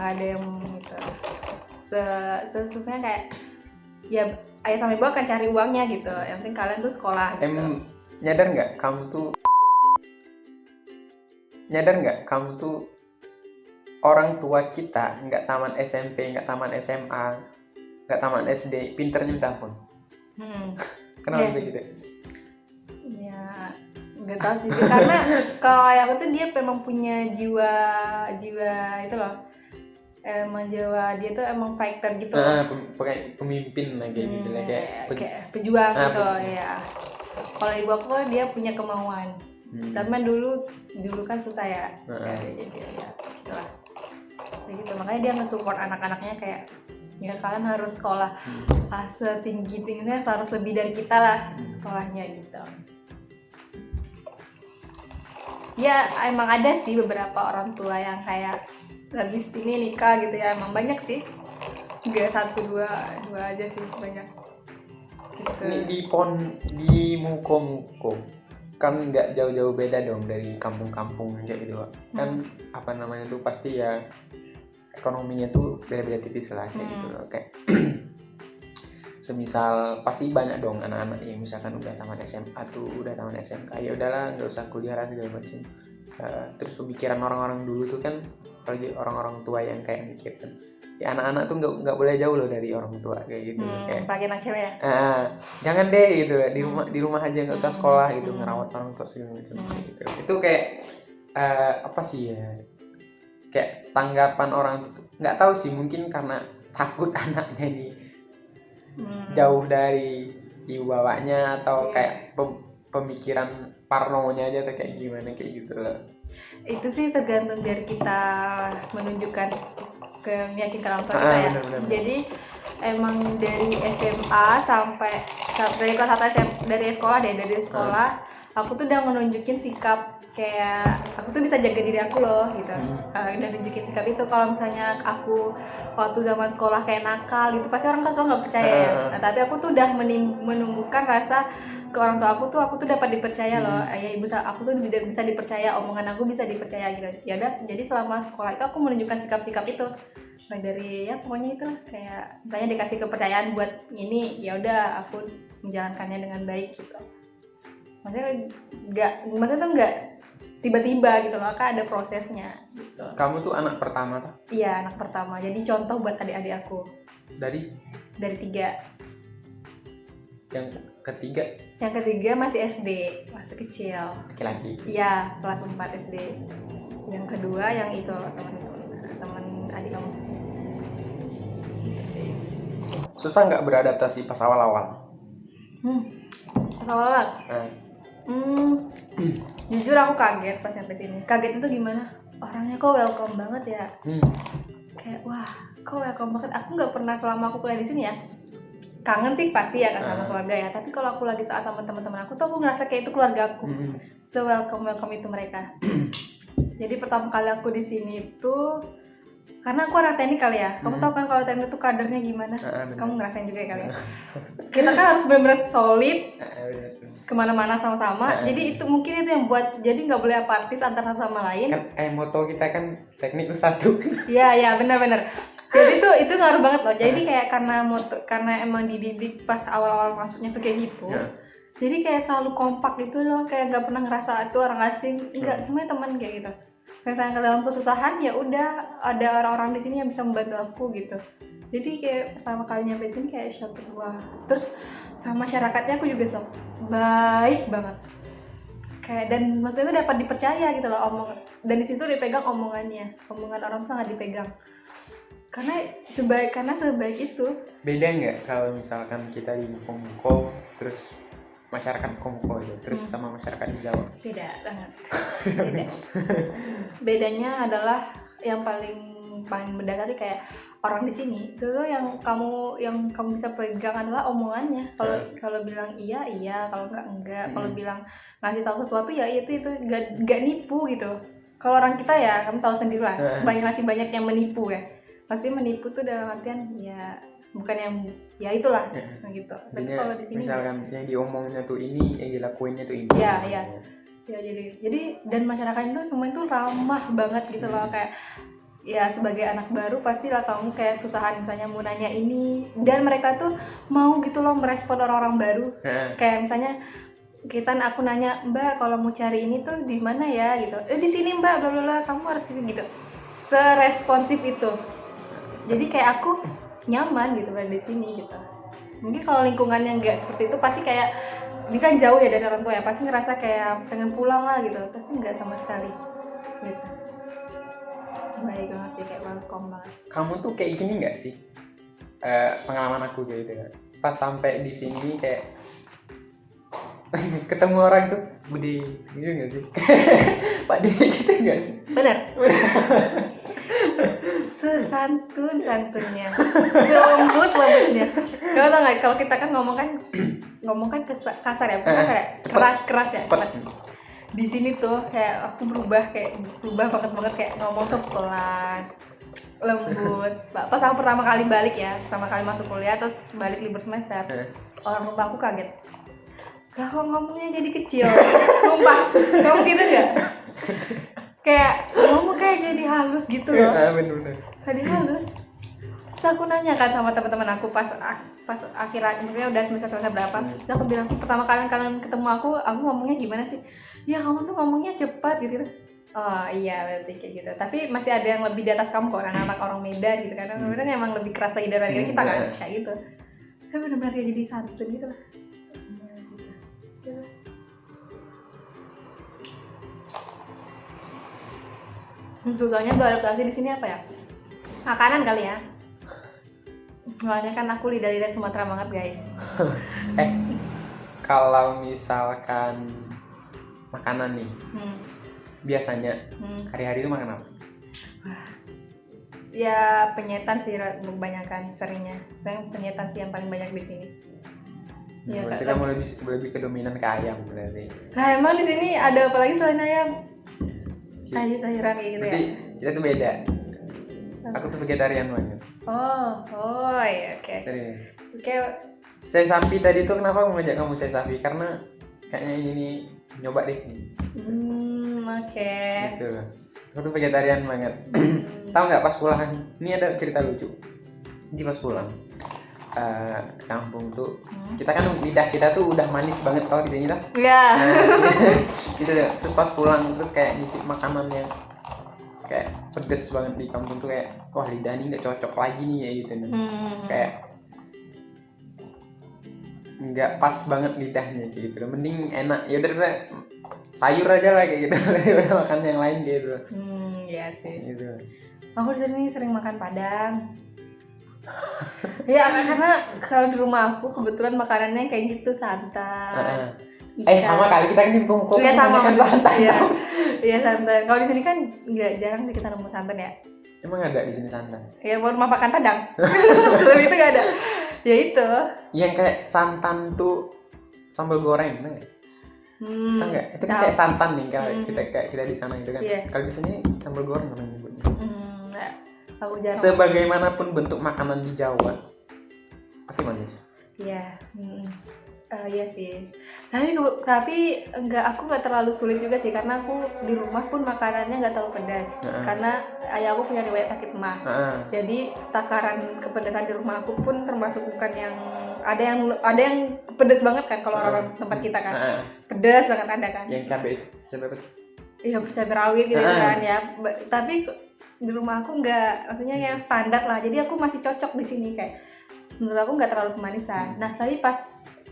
nggak ada yang gitu. Sebenarnya kayak ya ayah sama ibu akan cari uangnya gitu, yang penting kalian tuh sekolah gitu. Nyadar nggak kamu tuh orang tua kita nggak taman SMP, nggak taman SMA, nggak taman SD, pinternya minta pun. Kenapa bisa gitu? Ya nggak tahu sih, karena kalau ayah aku tuh dia memang punya jiwa itu loh, emang jiwa dia tuh emang fighter gitu. Pemimpin lah kayak gitu lah, kayak pejuang gitu ya. Kalau ibu aku dia punya kemauan, tapi dulu kan susah ya, jadi ya gitulah. Kayak gitu, makanya dia nge-support anak-anaknya kayak ya kalian harus sekolah setinggi-tingginya, harus lebih dari kita lah sekolahnya gitu. Ya emang ada sih beberapa orang tua yang kayak habis ini nikah gitu ya, emang banyak sih, nggak satu dua aja sih, banyak gitu. Ini di Muko kan nggak jauh-jauh beda dong dari kampung-kampung kayak gitu kan. Apa namanya tuh pasti ya ekonominya tuh beda-beda tipis lah kayak gitu loh. Kayak semisal pasti banyak dong anak-anak yang misalkan udah taman SMA tuh, udah taman SMK, ya udahlah nggak usah kuliah lah segala macam. Terus pemikiran orang-orang dulu tuh kan, apalagi orang-orang tua yang kayak mikir kan, ya anak-anak tuh nggak boleh jauh loh dari orang tua kayak gitu. Kayak pakai anak cewek ya, jangan deh gitu, di rumah aja nggak usah sekolah gitu, ngerawat orang tua segala macam gitu. Itu kayak apa sih ya, kayak tanggapan orang tuh nggak tahu sih, mungkin karena takut anaknya nih jauh dari ibu bapaknya, atau kayak pemikiran parnonya aja, atau kayak gimana kayak gitu. Itu sih tergantung dari kita menunjukkan ke meyakinkan orang tua kita ya. Bener. Jadi emang dari SMA sampai dari kelas 1 dari sekolah aku tuh udah menunjukin sikap kayak aku tuh bisa jaga diri aku loh gitu. Udah nunjukin sikap itu. Kalau misalnya aku waktu zaman sekolah kayak nakal gitu, pasti orang tua nggak percaya ya. Nah, tapi aku tuh udah menumbuhkan rasa ke orang tua aku tuh dapat dipercaya loh. Ya ibu aku tuh bisa dipercaya, omongan aku bisa dipercaya gitu. Ya udah, jadi selama sekolah itu aku menunjukkan sikap-sikap itu. Nah, dari ya pokoknya itu kayak misalnya dikasih kepercayaan buat ini, ya udah aku menjalankannya dengan baik gitu. Maksudnya tuh nggak tiba-tiba gitu loh, kan ada prosesnya gitu. Kamu tuh anak pertama tak? Iya, anak pertama. Jadi contoh buat adik-adik aku. Dari 3. Yang ketiga? Yang ketiga masih SD, masih kecil. Laki-laki? Iya, kelas 4 SD. Yang kedua yang itu teman adik kamu. Susah nggak beradaptasi pas awal-awal? Pas awal-awal? Jujur aku kaget pas sampai sini. Kaget itu gimana? Orangnya kok welcome banget ya. Kayak wah, kok welcome banget. Aku nggak pernah selama aku kuliah di sini ya. Kangen sih pasti ya kan sama keluarga ya. Tapi kalau aku lagi saat sama teman-teman aku tuh aku ngerasa kayak itu keluarga aku. Se-welcome itu mereka. Jadi pertama kali aku di sini itu karena aku anak teknik kali ya. Kamu tahu kan kalau teknik itu kadernya gimana? Kamu ngerasain juga kali ya. Kita kan harus benar-benar solid, kemana-mana sama-sama. Jadi itu mungkin itu yang buat jadi nggak boleh apatis antara satu sama lain. Kan moto kita kan teknik itu satu. Iya benar. Jadi itu ngaruh banget loh. Jadi kayak karena emang dididik pas awal-awal masuknya tuh kayak gitu. Jadi kayak selalu kompak gitu loh. Kayak nggak pernah ngerasa itu orang asing. Enggak, semuanya teman kayak gitu. Misalnya dalam kesusahan ya udah ada orang-orang di sini yang bisa membantu aku gitu. Jadi kayak pertama kali nyampe sini kayak shock, wah. Terus sama masyarakatnya aku juga shock, baik banget. Kayak dan maksudnya itu dapat dipercaya gitu loh dan di situ dipegang omongan orang sangat dipegang. Karena sebaik itu. Beda nggak kalau misalkan kita di Muko terus masyarakat Muko itu terus sama masyarakat di Jawa? Beda banget. Bedanya adalah yang paling mendekati kayak orang di sini itu tuh yang kamu bisa pegang adalah omongannya. Kalau bilang iya, kalau enggak. Kalau bilang ngasih tahu sesuatu ya itu enggak nipu gitu. Kalau orang kita ya kamu tahu sendiri lah, banyak yang menipu ya. Pasti menipu tuh dalam artian ya bukan yang ya itulah gitu. Tapi kalau di sini misalkan yang diomongnya tuh ini, yang dilakuinnya tuh ini. Ya jadi dan masyarakat itu semua itu ramah banget gitu loh, kayak ya sebagai anak baru pastilah kamu kayak susahan misalnya mau nanya ini, dan mereka tuh mau gitu loh merespon orang-orang baru. Kayak misalnya aku nanya, Mbak kalau mau cari ini tuh di mana ya gitu, di sini Mbak, bla bla bla, kamu harus gitu, seresponsif itu. Jadi kayak aku nyaman gitu berada di sini gitu. Mungkin kalau lingkungannya nggak seperti itu pasti kayak dia kan jauh ya dari orang tua ya, pasti ngerasa kayak pengen pulang lah gitu, tapi nggak sama sekali gitu. Baik banget sih, kayak welcome banget. Kamu tuh kayak gini nggak sih? Pengalaman aku kayak gitu kan. Pas sampai di sini kayak ketemu orang tuh, Budi, gitu nggak sih? Pak D gitu nggak sih? Bener. Sesantun-santunnya, selembut-lembutnya. Kalau tau nggak, kalau kita kan ngomong kan kasar ya, bukan kasar ya, keras ya. Di sini tuh kayak aku berubah banget kayak ngomong tuh pelan, lembut. Pas aku pertama kali masuk kuliah terus balik libur semester, orang rumah aku kaget. Lah kok ngomongnya jadi kecil? Sumpah, kamu gitu nggak? Kayak ngomong kayak jadi halus gitu loh. Bener. Jadi halus. Terus aku nanya kan sama teman-teman aku pas akhir maksudnya udah semester berapa. Terus aku bilang, pertama kali kalian ketemu aku ngomongnya gimana sih? Ya kamu tuh ngomongnya cepat gitu. Oh iya berarti kayak gitu. Tapi masih ada yang lebih di atas kamu kok, anak orang Medan gitu kan. Medan emang lebih keras lagi dari kita kan, kayak gitu. Kan benar-benar kayak jadi santun gitu lah. Susahnya beradaptasi di sini apa ya? Makanan kali ya. Soalnya kan aku lidah Sumatera banget guys. Kalau misalkan makanan nih, biasanya hari-hari itu makan apa? Ya penyetan sih kebanyakan seringnya. Penyetan sih yang paling banyak di sini. Ya, berarti kamu lebih kedominan ke ayam berarti. Nah emang di sini ada apa lagi selain ayam? Sayur-sayuran kayak gitu. Berarti kita tuh beda. Aku tuh vegetarian banget. Oh iya, oke. Oke. Saya sapi tadi tuh kenapa aku ngajak kamu saya sapi? Karena kayaknya ini nyoba deh. Oke. Gitu. Aku tuh vegetarian banget. Tahu nggak pas pulang? Ini ada cerita lucu. Jadi pas pulang ke kampung tuh, kita kan lidah kita tuh udah manis banget kalau di sini lah. Iya. Gitu deh. Terus pas pulang terus kayak nyicip makanan yang kayak pedes banget di kampung tuh, kayak wah lidah ini nggak cocok lagi nih ya gitu. Kayak nggak pas banget lidahnya kayak gitu. Mending enak ya udah sayur aja lah kayak gitu daripada makan yang lain gitu. Iya sih. Gitu. Aku di sini sering makan Padang. Ya karena kalau di rumah aku kebetulan makanannya kayak gitu, santan. Sama kali kita kan kumpul. Iya sama kan santan. Iya santan. Kalau di sini kan nggak jarang sih kita nemu santan ya. Emang ada di sini santan? Ya mau rumah makan Padang. Lebih itu nggak ada. Ya itu. Yang kayak santan tuh sambal goreng, bener nggak? Enggak, itu kan kayak santan nih kalau kita di sana gitu kan. Yeah. Kalau di sini sambal goreng namanya nyebutnya. Aku jarang. Sebagaimanapun bentuk makanan di Jawa pasti manis. Iya. Iya sih. Tapi aku nggak terlalu sulit juga sih, karena aku di rumah pun makanannya nggak terlalu pedas. Karena ayah aku punya riwayat sakit mah. Jadi takaran kepedasan di rumah aku pun termasuk bukan yang ada yang pedas banget kan kalau orang tempat kita kan. Pedas banget ada kan. Yang cabai apa? Iya, cabai rawit gitu kan ya. Tapi di rumah aku nggak, maksudnya yang standar lah. Jadi aku masih cocok di sini, kayak menurut aku nggak terlalu kemanisan. Nah tapi pas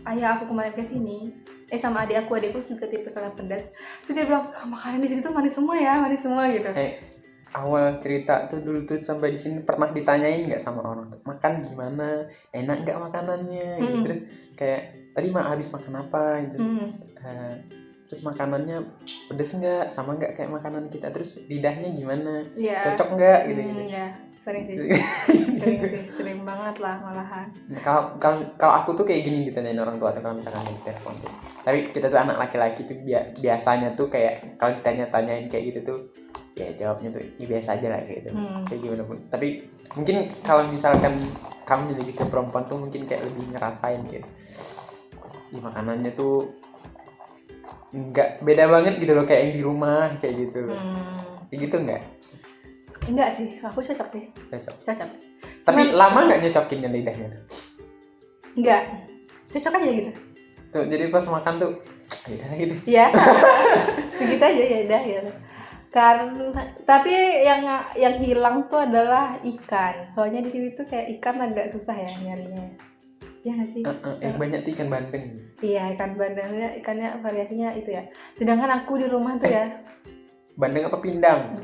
ayah aku kemarin ke sini, sama adikku juga tipe kalau pedas. Terus dia bilang, makanan di sini tuh manis semua gitu. Awal cerita tuh dulu tuh sampai di sini pernah ditanyain nggak sama orang makan gimana, enak nggak makanannya? Gitu. Terus kayak tadi habis makan apa gitu. Terus makanannya pedes nggak, sama nggak kayak makanan kita, terus lidahnya gimana, cocok nggak gitu. Sering sering banget lah malahan. Kalau aku tuh kayak gini ditanyain orang tua atau kalau misalkan di telepon tuh. Tapi kita tuh anak laki-laki tuh biasanya tuh kayak kalau ditanya-tanyain kayak gitu tuh ya jawabnya tuh ya biasa aja lah gitu. Kayak gimana pun. Tapi mungkin kalau misalkan kamu jadi ke perempuan tuh mungkin kayak lebih ngerasain gitu. Makanannya tuh nggak beda banget gitu loh kayak yang di rumah kayak gitu. Kayak gitu nggak? Enggak sih, aku cocok sih. Cocok. Cocok. Tapi Cuman- lama nggak nyocokinnya lidahnya? Enggak. Cocok aja gitu. Tuh, jadi pas makan tuh, ya udah gitu. Iya. Segitu aja ya udah ya. Karena tapi yang hilang tuh adalah ikan. Soalnya di sini tuh kayak ikan agak susah ya nyarinya. Iya nggak sih? Yang banyak tuh ikan bandeng. Iya, ikan bandengnya, ikannya variasinya itu ya. Sedangkan aku di rumah tuh ya, Bandeng apa pindang?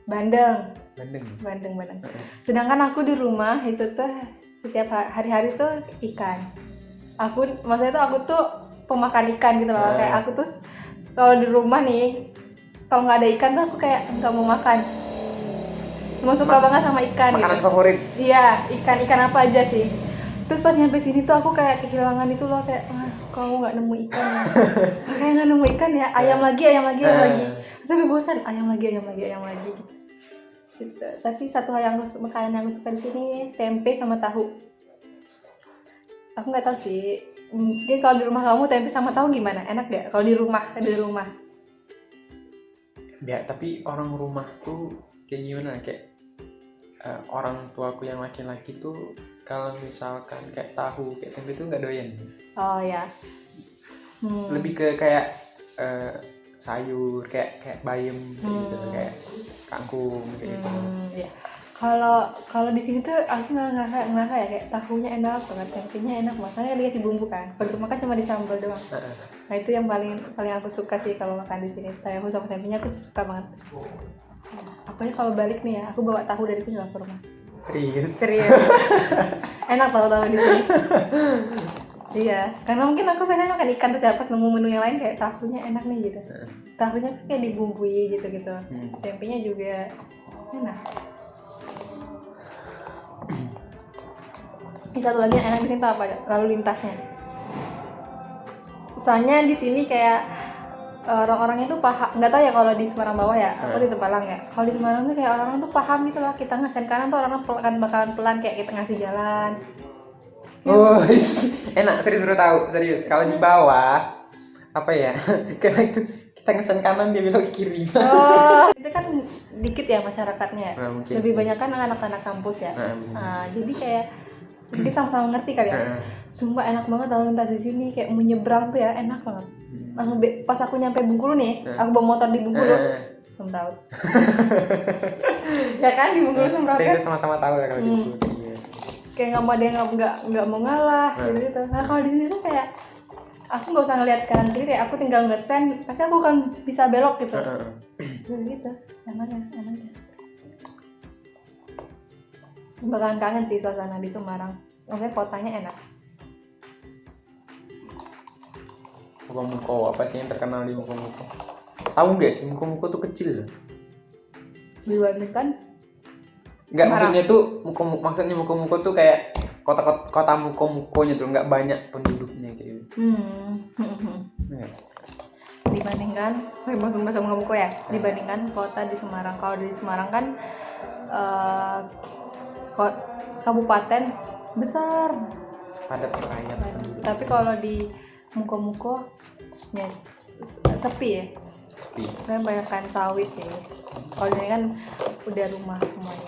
bandeng. Bandeng. Sedangkan aku di rumah itu tuh setiap hari-hari tuh ikan. Maksudnya tuh aku tuh pemakan ikan gitu loh. Kayak aku tuh kalau di rumah nih, kalau nggak ada ikan tuh aku kayak nggak mau makan. Cuma suka banget sama ikan Makanan gitu. favorit. Iya, ikan apa aja sih. Terus pas nyampe sini tuh aku kayak kehilangan itu loh, kayak kamu nggak nemu ikan ya. Kayak nggak nemu ikan ya, ayam lagi. Sampai bosan, ayam lagi gitu. Gitu. Tapi satu hal makanan yang aku suka di sini tempe sama tahu. Aku nggak tahu sih. Mungkin kalau di rumah kamu tempe sama tahu gimana? Enak gak? Kalau di rumah. Ya, tapi orang rumah tuh kayak gimana? Kayak orang tuaku yang laki-laki tuh kalau misalkan kayak tahu, kayak tempe tuh nggak doyan. Oh ya. Lebih ke kayak sayur, kayak bayam gitu, kayak kangkung kayak gitu. Ya. Kalau di sini tuh aku ngerasa ya kayak tahunya enak banget, tempenya enak, makanya dia dibumbu kan. Kalau makan cuma disambal doang. Nah itu yang paling aku suka sih kalau makan di sini. Tahu sama tempenya aku suka banget. Apalagi kalau balik nih ya, aku bawa tahu dari sini lah ke rumah. Serius. Enak tahu di sini. Iya, karena mungkin aku biasanya makan ikan terus ya, pas nemu menu yang lain kayak tahunya enak nih gitu. Tahunya kayak dibumbui gitu. Tempenya juga enak. Ini satu lagi yang enak di sini tuh apa? Lalu lintasnya. Soalnya di sini kayak orang-orangnya tuh paham, nggak tahu ya kalau di Semarang bawah ya, aku di Tembalang ya. Kalau di Semarang tuh kayak orang-orang tuh paham gitu loh, kita ngesen kanan tuh orang bakalan pelan kayak kita ngasih jalan. Oh, enak, serius baru tahu, serius. Kalau di bawah apa ya? Karena itu kita ngesen kanan dia belok ke kiri. Oh, itu kan dikit ya masyarakatnya. Mungkin. Lebih banyak kan anak-anak kampus ya. Jadi kayak kita sama-sama ngerti kali ya. Sumpah enak banget lalu lintas di sini, kayak mau nyebrang tuh ya enak banget. Pas aku nyampe Bengkulu nih, aku bawa motor di Bengkulu, semraut. Ya kan di Bengkulu semraut kan? Kita sama-sama tahu ya kalau gitu. Kayak nggak mau ada yang nggak mau ngalah gitu. Nah kalau di sini tuh kayak aku nggak usah ngeliat kanan kiri, kayak aku tinggal ngesen, pasti aku kan bisa belok gitu. Gitu, enaknya. Bakalan kangen sih suasana di Semarang. Maksudnya kotanya enak. Muko, apa sih yang terkenal di Muko? Tahu nggak sih Muko tuh kecil loh. Dibandingkan? Nggak, maksudnya tuh maksudnya Muko tuh kayak kota Mukonya tuh nggak banyak penduduknya kayak gitu. Dibandingkan, sama Muko ya. Dibandingkan kota di Semarang. Kalau di Semarang kan kabupaten besar. Padat rakyat. Tapi kalau di Muko ya sepi ya. Kan banyak kan sawit ya. Kalau ini kan udah rumah semuanya.